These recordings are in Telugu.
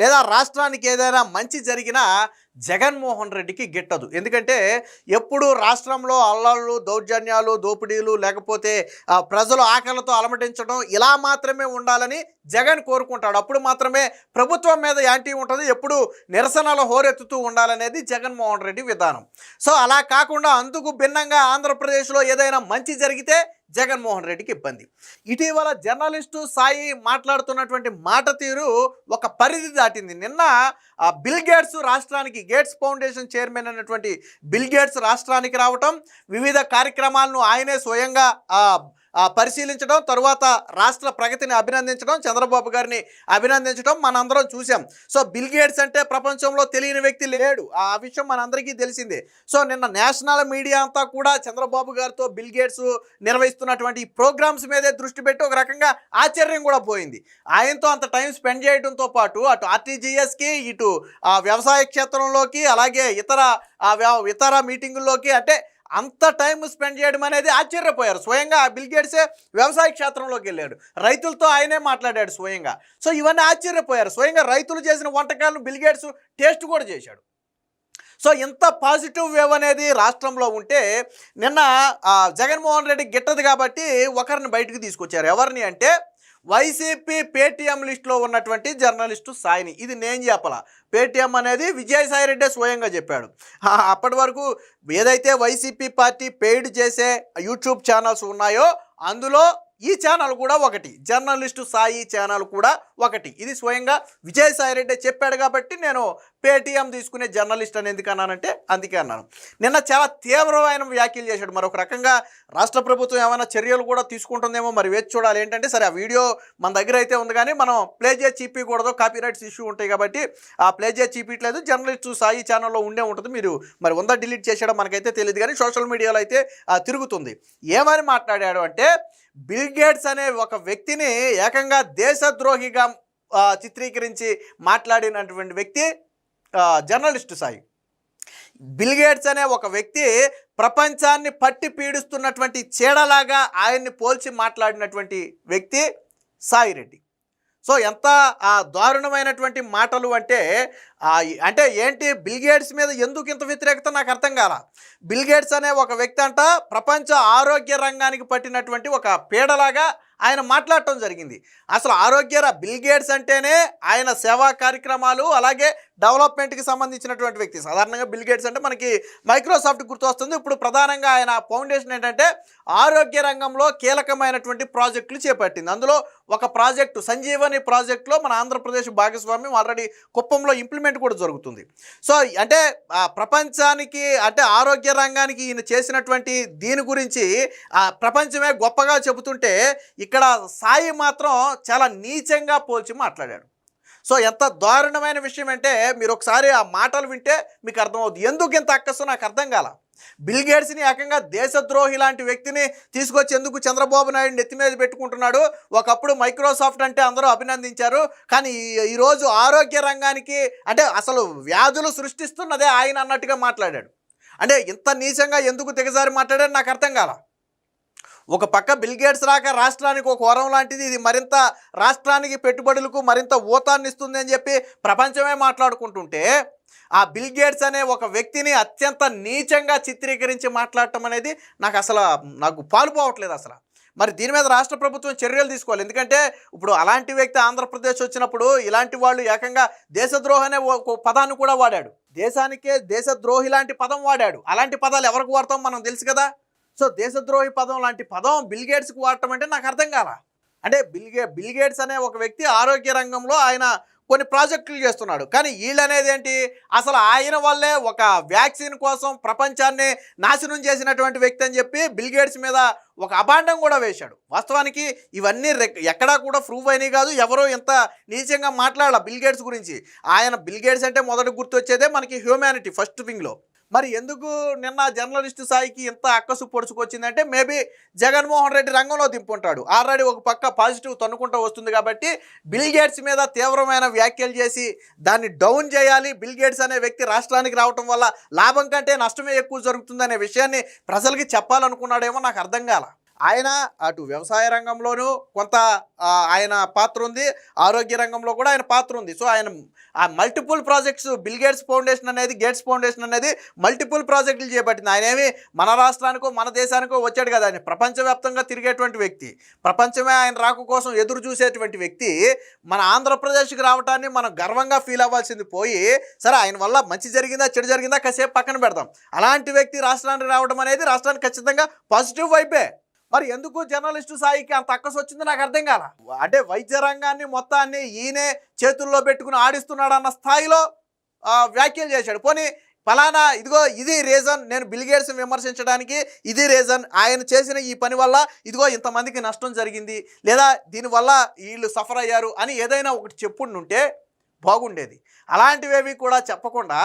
లేదా రాష్ట్రానికి ఏదైనా మంచి జరిగినా జగన్మోహన్ రెడ్డికి గిట్టదు. ఎందుకంటే ఎప్పుడు రాష్ట్రంలో అల్లర్లు, దౌర్జన్యాలు, దోపిడీలు, లేకపోతే ప్రజలు ఆకలితో అలమటించడం ఇలా మాత్రమే ఉండాలని జగన్ కోరుకుంటాడు. అప్పుడు మాత్రమే ప్రభుత్వం మీద యాంటీ ఉంటుంది, ఎప్పుడు నిరసనలు హోరెత్తుతూ ఉండాలనేది జగన్మోహన్ రెడ్డి విధానం. సో అలా కాకుండా అందుకు భిన్నంగా ఆంధ్రప్రదేశ్లో ఏదైనా మంచి జరిగితే జగన్మోహన్ రెడ్డికి ఇబ్బంది. ఇటీవల జర్నలిస్టు సాయి మాట్లాడుతున్నటువంటి మాట తీరు ఒక పరిధి దాటింది. నిన్న బిల్ గేట్స్ రాష్ట్రానికి, గేట్స్ ఫౌండేషన్ చైర్మన్ అయినటువంటి బిల్ గేట్స్ రాష్ట్రానికి రావటం, వివిధ కార్యక్రమాలను ఆయనే స్వయంగా పరిశీలించడం, తరువాత రాష్ట్ర ప్రగతిని అభినందించడం, చంద్రబాబు గారిని అభినందించడం మనందరం చూసాం. సో బిల్ గేట్స్ అంటే ప్రపంచంలో తెలియని వ్యక్తి లేడు, ఆ విషయం మనందరికీ తెలిసిందే. సో నిన్న నేషనల్ మీడియా అంతా కూడా చంద్రబాబు గారితో బిల్ గేట్స్ నిర్వహిస్తున్నటువంటి ఈ ప్రోగ్రామ్స్ మీదే దృష్టి పెట్టి ఒక రకంగా ఆశ్చర్యం కూడా పోయింది. ఆయనతో అంత టైం స్పెండ్ చేయడంతో పాటు అటు ఆర్టీజీఎస్కి, ఇటు వ్యవసాయ క్షేత్రంలోకి, అలాగే ఇతర మీటింగుల్లోకి, అంటే అంత టైం స్పెండ్ చేయడం అనేది ఆశ్చర్యపోయారు. స్వయంగా బిల్ గేట్సే వ్యవసాయ క్షేత్రంలోకి వెళ్ళాడు, రైతులతో ఆయనే మాట్లాడాడు స్వయంగా. సో ఇవన్నీ ఆశ్చర్యపోయారు. స్వయంగా రైతులు చేసిన వంటకాలను బిల్ గేట్స్ టేస్ట్ కూడా చేశాడు. సో ఇంత పాజిటివ్ వేవ్ అనేది రాష్ట్రంలో ఉంటే నిన్న జగన్మోహన్ రెడ్డి గిట్టదు కాబట్టి ఒకరిని బయటకు తీసుకొచ్చారు. ఎవరిని అంటే వైసీపీ పేటీఎం లిస్టులో ఉన్నటువంటి జర్నలిస్టు సాయిని. ఇది నేను చెప్పాల, పేటీఎం అనేది విజయసాయిరెడ్డే స్వయంగా చెప్పాడు. అప్పటి వరకు ఏదైతే వైసీపీ పార్టీ పెయిడ్ చేసే యూట్యూబ్ ఛానల్స్ ఉన్నాయో అందులో ఈ ఛానల్ కూడా ఒకటి, జర్నలిస్టు సాయి ఛానల్ కూడా ఒకటి. ఇది స్వయంగా విజయసాయిరెడ్డి చెప్పాడు కాబట్టి నేను పేటీఎం తీసుకునే జర్నలిస్ట్ అని ఎందుకు అన్నానంటే అందుకే అన్నాను. నిన్న చాలా తీవ్రమైన వ్యాఖ్యలు చేశాడు. మరి ఒక రకంగా రాష్ట్ర ప్రభుత్వం ఏమైనా చర్యలు కూడా తీసుకుంటుందేమో మరి వేచి చూడాలి. ఏంటంటే సరే ఆ వీడియో మన దగ్గర అయితే ఉంది కానీ మనం ప్లే చేసి చూపించకూడదు, కాపీరైట్స్ ఇష్యూ ఉంటాయి కాబట్టి ప్లే చేసి చూపించలేదు. జర్నలిస్టు సాయి ఛానల్లో ఉండే ఉంటుంది, మీరు మరి ఉందా డిలీట్ చేసేయడం మనకైతే తెలియదు కానీ సోషల్ మీడియాలో అయితే తిరుగుతుంది. ఏమని మాట్లాడాడు అంటే బిల్ గేట్స్ అనే ఒక వ్యక్తిని ఏకంగా దేశద్రోహిగా చిత్రీకరించి మాట్లాడినటువంటి వ్యక్తి జర్నలిస్టు సాయి. బిల్ గేట్స్ అనే ఒక వ్యక్తి ప్రపంచాన్ని పట్టి పీడిస్తున్నటువంటి చీడలాగా ఆయన్ని పోల్చి మాట్లాడినటువంటి వ్యక్తి సాయిరెడ్డి. సో ఎంత దారుణమైనటువంటి మాటలు అంటే ఏంటి, బిల్ గేట్స్ మీద ఎందుకు ఇంత వ్యతిరేకత నాకు అర్థం కాల. బిల్ గేట్స్ అనే ఒక వ్యక్తి అంట ప్రపంచ ఆరోగ్య రంగానికి పట్టినటువంటి ఒక పీడలాగా ఆయన మాట్లాడటం జరిగింది. అసలు బిల్ గేట్స్ అంటేనే ఆయన సేవా కార్యక్రమాలు అలాగే డెవలప్మెంట్కి సంబంధించినటువంటి వ్యక్తి. సాధారణంగా బిల్ గేట్స్ అంటే మనకి మైక్రోసాఫ్ట్ గుర్తు వస్తుంది. ఇప్పుడు ప్రధానంగా ఆయన ఫౌండేషన్ ఏంటంటే ఆరోగ్య రంగంలో కీలకమైనటువంటి ప్రాజెక్టులు చేపట్టింది. అందులో ఒక ప్రాజెక్టు సంజీవని ప్రాజెక్టులో మన ఆంధ్రప్రదేశ్ భాగస్వామ్యం ఆల్రెడీ కుప్పంలో ఇంప్లిమెంట్ కూడా జరుగుతుంది. సో అంటే ప్రపంచానికి అంటే ఆరోగ్య రంగానికి ఈయన చేసినటువంటి దీని గురించి ప్రపంచమే గొప్పగా చెబుతుంటే ఇక్కడ సాయి మాత్రం చాలా నీచంగా పోల్చి మాట్లాడాడు. సో ఎంత దారుణమైన విషయం అంటే మీరు ఒకసారి ఆ మాటలు వింటే మీకు అర్థమవుతుంది. ఎందుకు ఇంత అక్కసు నాకు అర్థం కాల. బిల్ గేట్స్ని ఏకంగా దేశద్రోహి లాంటి వ్యక్తిని తీసుకొచ్చి ఎందుకు చంద్రబాబు నాయుడు నెత్తి మీద పెట్టుకుంటున్నాడు. ఒకప్పుడు మైక్రోసాఫ్ట్ అంటే అందరూ అభినందించారు, కానీ ఈరోజు ఆరోగ్య రంగానికి అంటే అసలు వ్యాధులు సృష్టిస్తున్నదే ఆయన అన్నట్టుగా మాట్లాడాడు. అంటే ఇంత నీచంగా ఎందుకు దిగజారి మాట్లాడాడు నాకు అర్థం కాల. ఒక పక్క బిల్ గేట్స్ రాక రాష్ట్రానికి ఒక వరం లాంటిది, ఇది మరింత రాష్ట్రానికి పెట్టుబడులకు మరింత ఊతాన్ని ఇస్తుంది అని చెప్పి ప్రపంచమే మాట్లాడుకుంటుంటే ఆ బిల్ గేట్స్ అనే ఒక వ్యక్తిని అత్యంత నీచంగా చిత్రీకరించి మాట్లాడటం అనేది నాకు పాలుపోవట్లేదు అసలు. మరి దీని మీద రాష్ట్ర ప్రభుత్వం చర్యలు తీసుకోవాలి. ఎందుకంటే ఇప్పుడు అలాంటి వ్యక్తి ఆంధ్రప్రదేశ్ వచ్చినప్పుడు ఇలాంటి వాళ్ళు ఏకంగా దేశద్రోహి అనే పదాన్ని కూడా వాడాడు. దేశానికే దేశద్రోహి లాంటి పదం వాడాడు. అలాంటి పదాలు ఎవరికి వాడతాం మనం తెలుసు కదా. సో దేశద్రోహి పదం లాంటి పదం బిల్ గేట్స్కి వాడటం అంటే నాకు అర్థం కాల. అంటే బిల్ గేట్స్ అనే ఒక వ్యక్తి ఆరోగ్య రంగంలో ఆయన కొన్ని ప్రాజెక్టులు చేస్తున్నాడు, కానీ వీళ్ళనేది ఏంటి, అసలు ఆయన వల్లే ఒక వ్యాక్సిన్ కోసం ప్రపంచాన్ని నాశనం చేసినటువంటి వ్యక్తి అని చెప్పి బిల్ గేట్స్ మీద ఒక అభాండం కూడా వేశాడు. వాస్తవానికి ఇవన్నీ ఎక్కడా కూడా ప్రూవ్ అయినాయి కాదు. ఎవరో ఎంత నీచంగా మాట్లాడాల బిల్ గేట్స్ గురించి. బిల్ గేట్స్ అంటే మొదటి గుర్తొచ్చేదే మనకి హ్యూమానిటీ ఫస్ట్ థింగ్లో. మరి ఎందుకు నిన్న జర్నలిస్టు సాయికి ఇంత అక్కసు పొడుచుకొచ్చిందంటే మేబీ జగన్మోహన్ రెడ్డి రంగంలో దింపుంటాడు. ఆల్రెడీ ఒక పక్క పాజిటివ్ తన్నుకుంటూ వస్తుంది కాబట్టి బిల్ గేట్స్ మీద తీవ్రమైన వ్యాఖ్యలు చేసి దాన్ని డౌన్ చేయాలి. బిల్ గేట్స్ అనే వ్యక్తి రాష్ట్రానికి రావటం వల్ల లాభం కంటే నష్టమే ఎక్కువ జరుగుతుందనే విషయాన్ని ప్రజలకి చెప్పాలనుకున్నాడేమో నాకు అర్థం కాల. ఆయన అటు వ్యవసాయ రంగంలోనూ కొంత ఆయన పాత్ర ఉంది, ఆరోగ్య రంగంలో కూడా ఆయన పాత్ర ఉంది. సో ఆయన ఆ మల్టిపుల్ ప్రాజెక్ట్స్ గేట్స్ ఫౌండేషన్ అనేది మల్టిపుల్ ప్రాజెక్టులు చేపట్టింది. ఆయన ఏమి మన రాష్ట్రానికో మన దేశానికో వచ్చాడు కదా, ఆయన ప్రపంచవ్యాప్తంగా తిరిగేటువంటి వ్యక్తి, ప్రపంచమే ఆయన రాక కోసం ఎదురు చూసేటువంటి వ్యక్తి మన ఆంధ్రప్రదేశ్కి రావటాన్ని మనం గర్వంగా ఫీల్ అవ్వాల్సింది పోయి, సరే ఆయన వల్ల మంచి జరిగిందా చెడు జరిగిందా కాసేపు పక్కన పెడదాం, అలాంటి వ్యక్తి రాష్ట్రానికి రావడం అనేది రాష్ట్రానికి ఖచ్చితంగా పాజిటివ్ వైపే. మరి ఎందుకు జర్నలిస్టు సాయికి అంత అక్కసు వచ్చిందో నాకు అర్థం కాల. అంటే వైద్య రంగాన్ని మొత్తాన్ని ఈయనే చేతుల్లో పెట్టుకుని ఆడిస్తున్నాడు అన్న స్థాయిలో వ్యాఖ్యలు చేశాడు. పోనీ ఫలానా ఇదిగో ఇది రీజన్, నేను గేట్స్ విమర్శించడానికి ఇది రీజన్, ఆయన చేసిన ఈ పని వల్ల ఇదిగో ఇంతమందికి నష్టం జరిగింది, లేదా దీనివల్ల వీళ్ళు సఫర్ అయ్యారు అని ఏదైనా ఒకటి చెప్పుండుంటే బాగుండేది. అలాంటివేవి కూడా చెప్పకుండా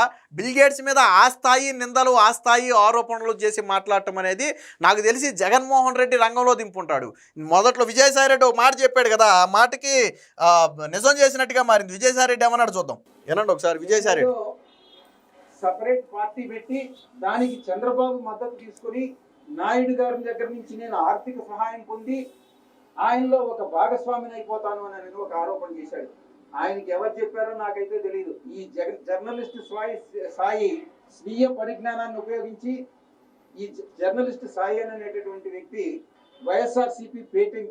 గేట్స్ మీద ఆ స్థాయి నిందలు, ఆ స్థాయి ఆరోపణలు చేసి మాట్లాడటం అనేది నాకు తెలిసి జగన్మోహన్ రెడ్డి రంగంలో దింపుంటాడు. మొదట్లో విజయసాయి రెడ్డి ఒక మాట చెప్పాడు కదా, ఆ మాటకి నిజం చేసినట్టుగా మారింది. విజయసాయి రెడ్డి ఏమన్నాడు చూద్దాం, వినండి ఒకసారి. విజయసాయి రెడ్డి సపరేట్ పార్టీ పెట్టి దానికి చంద్రబాబు మద్దతు తీసుకుని నాయుడు గారి దగ్గర నుంచి నేను ఆర్థిక సహాయం పొంది ఆయనలో ఒక భాగస్వామిని అయిపోతాను అని ఒక ఆరోపణ చేశాడు. ఆయనకి ఎవరు చెప్పారో నాకైతే తెలియదు. ఈ జర్నలిస్ట్ సాయి స్వీయ పరిజ్ఞానాన్ని ఉపయోగించి ఈ జర్నలిస్ట్ సాయి అనేటటువంటి వ్యక్తి వైఎస్ఆర్సీపీ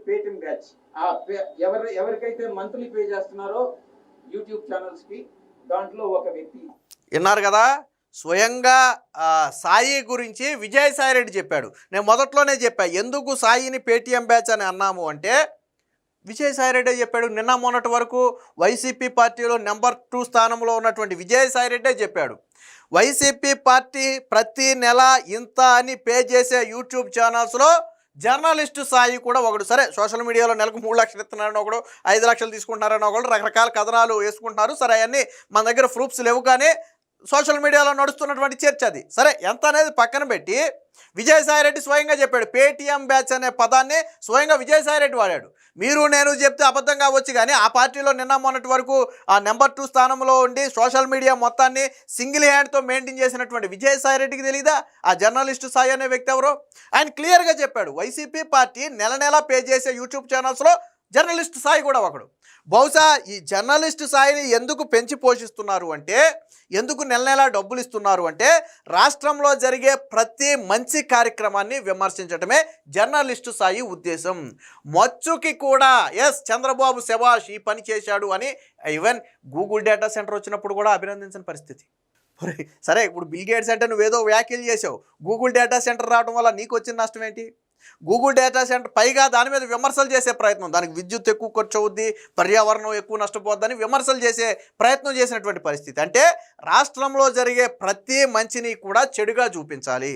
పేటిఎం బ్యాచ్ ఎవరికైతే మంత్లీ పే చేస్తున్నారో యూట్యూబ్ ఛానల్స్ కి, దాంట్లో ఒక వ్యక్తి. విన్నారు కదా, స్వయంగా సాయి గురించి విజయసాయి రెడ్డి చెప్పాడు. నేను మొదట్లోనే చెప్పా, ఎందుకు సాయిని పేటీఎం బ్యాచ్ అని అన్నాము అంటే విజయసాయి రెడ్డి చెప్పాడు. నిన్న మొన్నటి వరకు వైసీపీ పార్టీలో నెంబర్ 2 స్థానంలో ఉన్నటువంటి విజయసాయి రెడ్డే చెప్పాడు, వైసీపీ పార్టీ ప్రతి నెల ఇంత అని పే చేసే యూట్యూబ్ ఛానల్స్లో జర్నలిస్టు సాయి కూడా ఒకడు. సరే, సోషల్ మీడియాలో నెలకు 3 లక్షలు ఇస్తున్నారని ఒకడు, 5 లక్షలు తీసుకుంటున్నారని ఒకడు, రకరకాల కథనాలు వేసుకుంటున్నారు. సరే, అవన్నీ మన దగ్గర ప్రూఫ్స్ లేవు, కానీ సోషల్ మీడియాలో నడుస్తున్నటువంటి చర్చ అది. సరే, ఎంత అనేది పక్కన పెట్టి విజయసాయి రెడ్డి స్వయంగా చెప్పాడు. పేటీఎం బ్యాచ్ అనే పదాన్ని స్వయంగా విజయసాయి రెడ్డి వాడాడు. మీరు నేను చెప్తే అబద్ధం కావచ్చు, కానీ ఆ పార్టీలో నిన్న మొన్నటి వరకు ఆ నెంబర్ 2 స్థానంలో ఉండి సోషల్ మీడియా మొత్తాన్ని సింగిల్ హ్యాండ్తో మెయింటైన్ చేసినటువంటి విజయసాయి రెడ్డికి తెలీదా ఆ జర్నలిస్టు సాయి అనే వ్యక్తి ఎవరో? ఆయన క్లియర్గా చెప్పాడు, వైసీపీ పార్టీ నెల నెల పే చేసే యూట్యూబ్ ఛానల్స్లో జర్నలిస్ట్ సాయి కూడా ఒకడు. బహుశా ఈ జర్నలిస్ట్ సాయిని ఎందుకు పెంచి పోషిస్తున్నారు అంటే, ఎందుకు నెల నెలా డబ్బులు ఇస్తున్నారు అంటే, రాష్ట్రంలో జరిగే ప్రతి మంచి కార్యక్రమాన్ని విమర్శించడమే జర్నలిస్టు సాయి ఉద్దేశం. మచ్చుకి కూడా చంద్రబాబు శభాష్ ఈ పని చేశాడు అని ఈవెన్ గూగుల్ డేటా సెంటర్ వచ్చినప్పుడు కూడా అభినందించిన పరిస్థితి. సరే, ఇప్పుడు గేట్స్ అంటే నువ్వేదో వ్యాఖ్యలు చేసావు, గూగుల్ డేటా సెంటర్ రావడం వల్ల నీకు వచ్చిన నష్టం ఏంటి? గూగుల్ డేటా సెంటర్ పైగా దాని మీద విమర్శలు చేసే ప్రయత్నం, దానికి విద్యుత్ ఎక్కువ ఖర్చు అవుద్ది, పర్యావరణం ఎక్కువ నష్టపోద్దని విమర్శలు చేసే ప్రయత్నం చేసినటువంటి పరిస్థితి. అంటే రాష్ట్రంలో జరిగే ప్రతి మంచిని కూడా చెడుగా చూపించాలి.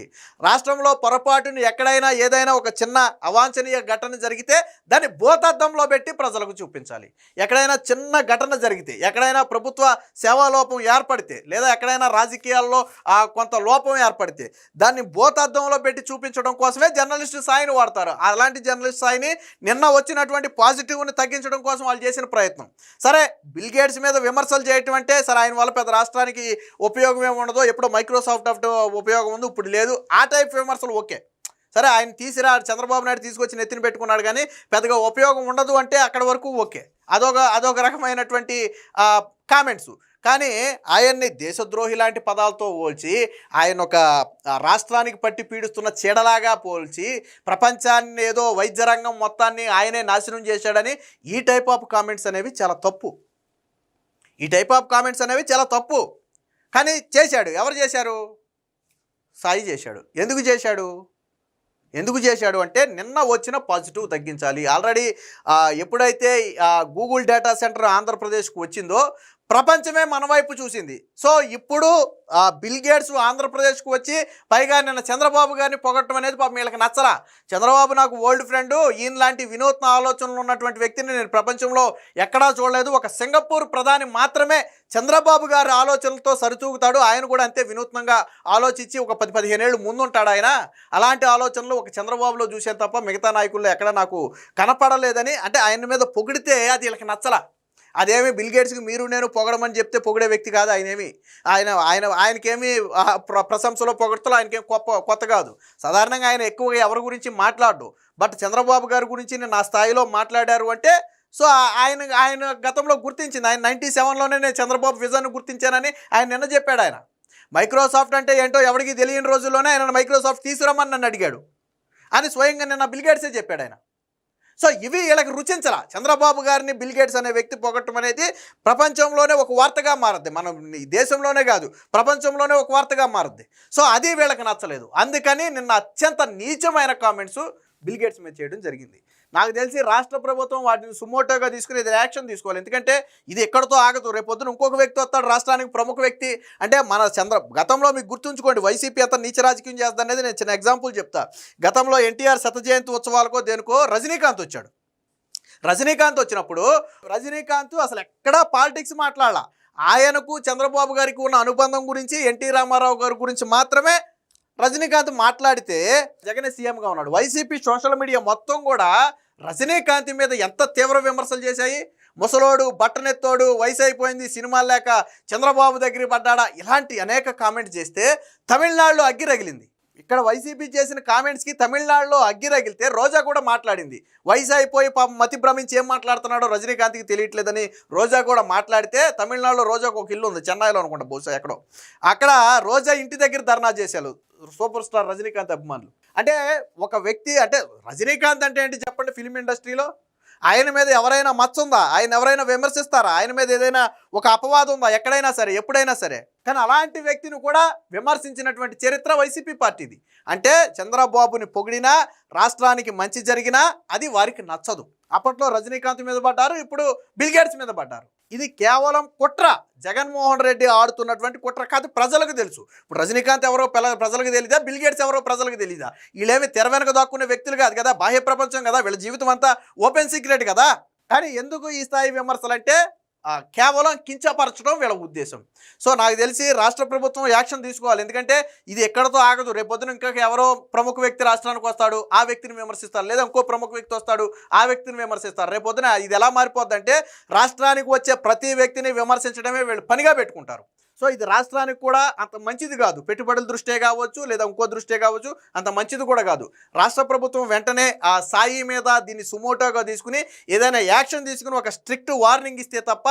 రాష్ట్రంలో పొరపాటుని ఎక్కడైనా ఏదైనా ఒక చిన్న అవాంఛనీయ ఘటన జరిగితే దాన్ని భూతద్దంలో పెట్టి ప్రజలకు చూపించాలి. ఎక్కడైనా చిన్న ఘటన జరిగితే, ఎక్కడైనా ప్రభుత్వ సేవా లోపం ఏర్పడితే, లేదా ఎక్కడైనా రాజకీయాల్లో కొంత లోపం ఏర్పడితే దాన్ని భూతద్దంలో పెట్టి చూపించడం కోసమే జర్నలిస్టు సాయిని వాడతారు. అలాంటి జర్నలిస్ట్ సాయిని నిన్న వచ్చినటువంటి పాజిటివ్ని తగ్గించడం కోసం వాళ్ళు చేసిన ప్రయత్నం. సరే, గేట్స్ మీద విమర్శలు చేయటం అంటే, సరే ఆయన వల్ల పెద్ద రాష్ట్రానికి ఉపయోగం ఏమి ఉండదో, ఎప్పుడో మైక్రోసాఫ్ట్ ఉపయోగం ఉంది, ఇప్పుడు లేదు, ఆ టైప్ విమర్శలు ఓకే. సరే, ఆయన చంద్రబాబు నాయుడు తీసుకొచ్చి నెత్తిన పెట్టుకున్నాడు, కానీ పెద్దగా ఉపయోగం ఉండదు అంటే అక్కడ వరకు ఓకే, అదొక రకమైనటువంటి కామెంట్స్. కానీ ఆయన్ని దేశద్రోహి లాంటి పదాలతో పోల్చి, ఆయన ఒక రాష్ట్రానికి పట్టి పీడిస్తున్న చీడలాగా పోల్చి, ప్రపంచాన్ని ఏదో వైద్య రంగం మొత్తాన్ని ఆయనే నాశనం చేశాడని ఈ టైప్ ఆఫ్ కామెంట్స్ అనేవి చాలా తప్పు. కానీ చేశాడు. ఎవరు చేశారు? సాయి చేశాడు. ఎందుకు చేశాడు అంటే, నిన్న వచ్చిన పాజిటివ్ తగ్గించాలి. ఆల్రెడీ ఎప్పుడైతే గూగుల్ డేటా సెంటర్ ఆంధ్రప్రదేశ్కు వచ్చిందో ప్రపంచమే మన వైపు చూసింది. సో ఇప్పుడు గేట్స్ ఆంధ్రప్రదేశ్కు వచ్చి పైగా నిన్న చంద్రబాబు గారిని పొగట్టడం అనేది పాపం వీళ్ళకి నచ్చలా. చంద్రబాబు నాకు ఓల్డ్ ఫ్రెండ్, ఈయన లాంటి వినూత్న ఆలోచనలు ఉన్నటువంటి వ్యక్తిని నేను ప్రపంచంలో ఎక్కడా చూడలేదు, ఒక సింగపూర్ ప్రధాని మాత్రమే చంద్రబాబు గారి ఆలోచనలతో సరితూగుతాడు, ఆయన కూడా అంతే వినూత్నంగా ఆలోచించి ఒక 10-15 ఏళ్ళు ముందుంటాడు ఆయన. అలాంటి ఆలోచనలు ఒక చంద్రబాబులో చూసాను తప్ప మిగతా నాయకుల్లో ఎక్కడ నాకు కనపడలేదని, అంటే ఆయన మీద పొగిడితే అది వీళ్ళకి నచ్చలా. అదేమి బిల్ గేట్స్కి మీరు నేను పొగడమని చెప్తే పొగిడే వ్యక్తి కాదు ఆయనేమి. ఆయనకేమి ప్రశంసలో పొగడతలో ఆయనకేం కొత్త కాదు. సాధారణంగా ఆయన ఎక్కువగా ఎవరి గురించి మాట్లాడు. బట్ చంద్రబాబు గారి గురించి నేను ఆ స్థాయిలో మాట్లాడారు అంటే సో ఆయన గతంలో గుర్తించింది. ఆయన 97లోనే నేను చంద్రబాబు విజన్ గుర్తించానని ఆయన నిన్న చెప్పాడు. ఆయన మైక్రోసాఫ్ట్ అంటే ఏంటో ఎవరికి తెలియని రోజుల్లోనే ఆయన మైక్రోసాఫ్ట్ తీసుకురమ్మని నన్ను అడిగాడు అని స్వయంగా నిన్న బిల్ గేట్సే చెప్పాడు ఆయన. సో ఇవి వీళ్ళకి రుచించరా. చంద్రబాబు గారిని బిల్ గేట్స్ అనే వ్యక్తి పొగట్టం అనేది ప్రపంచంలోనే ఒక వార్తగా మారుద్ది. మనం ఈ దేశంలోనే కాదు ప్రపంచంలోనే ఒక వార్తగా మారుద్ది. సో అది వీళ్ళకి నచ్చలేదు. అందుకని నిన్న అత్యంత నీచమైన కామెంట్స్ బిల్ గేట్స్ మీద చేయడం జరిగింది. నాకు తెలిసి రాష్ట్ర ప్రభుత్వం వాటిని సుమోటోగా తీసుకుని ఇది యాక్షన్ తీసుకోవాలి. ఎందుకంటే ఇది ఎక్కడితో ఆగదు. రేపొద్దున ఇంకొక వ్యక్తి వస్తాడు రాష్ట్రానికి ప్రముఖ వ్యక్తి. అంటే మన గతంలో మీకు గుర్తుంచుకోండి, వైసీపీ అంతా నీచ రాజకీయం చేస్తుంది అనేది నేను చిన్న ఎగ్జాంపుల్ చెప్తా. గతంలో ఎన్టీఆర్ శత జయంతి ఉత్సవాలకో దేనికో రజనీకాంత్ వచ్చాడు. రజనీకాంత్ వచ్చినప్పుడు రజనీకాంత్ అసలు ఎక్కడా పాలిటిక్స్ మాట్లాడాల. ఆయనకు చంద్రబాబు గారికి ఉన్న అనుబంధం గురించి, ఎన్టీ రామారావు గారి గురించి మాత్రమే రజనీకాంత్ మాట్లాడితే జగన్ సీఎంగా ఉన్నాడు. వైసీపీ సోషల్ మీడియా మొత్తం కూడా రజనీకాంత్ మీద ఎంత తీవ్ర విమర్శలు చేశాయి. ముసలోడు, బట్టనెత్తోడు, వయసు అయిపోయింది, సినిమాలు లేక చంద్రబాబు దగ్గర పడ్డాడా, ఇలాంటి అనేక కామెంట్స్ చేస్తే తమిళనాడులో అగ్గి రగిలింది. ఇక్కడ వైసీపీ చేసిన కామెంట్స్కి తమిళనాడులో అగ్గి రగిలితే రోజా కూడా మాట్లాడింది. వయసు అయిపోయి మతి భ్రమించి ఏం మాట్లాడుతున్నాడో రజనీకాంత్కి తెలియట్లేదని రోజా కూడా మాట్లాడితే తమిళనాడులో రోజాకు ఒక ఇల్లు ఉంది, చెన్నైలో అనుకుంటా బహుశా ఎక్కడో. అక్కడ రోజా ఇంటి దగ్గర ధర్నా చేశారు సూపర్ స్టార్ రజనీకాంత్ అభిమానులు. అంటే ఒక వ్యక్తి అంటే రజనీకాంత్ అంటే ఏంటి చెప్పండి, ఫిల్మ్ ఇండస్ట్రీలో ఆయన మీద ఎవరైనా మచ్చ ఉందా? ఆయన ఎవరైనా విమర్శిస్తారా? ఆయన మీద ఏదైనా ఒక అపవాదం ఉందా? ఎక్కడైనా సరే, ఎప్పుడైనా సరే. కానీ అలాంటి వ్యక్తిని కూడా విమర్శించినటువంటి చరిత్ర వైసీపీ పార్టీది. అంటే చంద్రబాబుని పొగిడినా, రాష్ట్రానికి మంచి జరిగినా అది వారికి నచ్చదు. అప్పట్లో రజనీకాంత్ మీద పడ్డారు, ఇప్పుడు బిల్ గేట్స్ మీద పడ్డారు. ఇది కేవలం కుట్ర. జగన్మోహన్ రెడ్డి ఆడుతున్నటువంటి కుట్ర కాదు, ప్రజలకు తెలుసు. ఇప్పుడు రజనీకాంత్ ఎవరో ప్రజలకు తెలీదా, బిల్ గేట్స్ ఎవరో ప్రజలకు తెలీదా? వీళ్ళేమి తెర వెనక దాక్కునే వ్యక్తులు కాదు కదా, బాహ్య ప్రపంచం కదా, వీళ్ళ జీవితం అంతా ఓపెన్ సీక్రెట్ కదా. కానీ ఎందుకు ఈ స్థాయి విమర్శలు అంటే కేవలం కించపరచడం వీళ్ళ ఉద్దేశం. సో నాకు తెలిసి రాష్ట్ర ప్రభుత్వం యాక్షన్ తీసుకోవాలి. ఎందుకంటే ఇది ఎక్కడితో ఆగదు. రేపొద్దున ఇంకా ఎవరో ప్రముఖ వ్యక్తి రాష్ట్రానికి వస్తాడు, ఆ వ్యక్తిని విమర్శిస్తారు. లేదా ఇంకో ప్రముఖ వ్యక్తి వస్తాడు, ఆ వ్యక్తిని విమర్శిస్తారు. రేపొద్దున ఇది ఎలా మారిపోద్దంటే రాష్ట్రానికి వచ్చే ప్రతి వ్యక్తిని విమర్శించడమే వీళ్ళు పనిగా పెట్టుకుంటారు. సో ఇది రాష్ట్రానికి కూడా అంత మంచిది కాదు. పెట్టుబడుల దృష్టే కావచ్చు, లేదా ఇంకో దృష్టే కావచ్చు, అంత మంచిది కూడా కాదు. రాష్ట్ర ప్రభుత్వం వెంటనే ఆ సాయి మీద దీన్ని సుమోటోగా తీసుకుని ఏదైనా యాక్షన్ తీసుకుని ఒక స్ట్రిక్ట్ వార్నింగ్ ఇస్తే తప్ప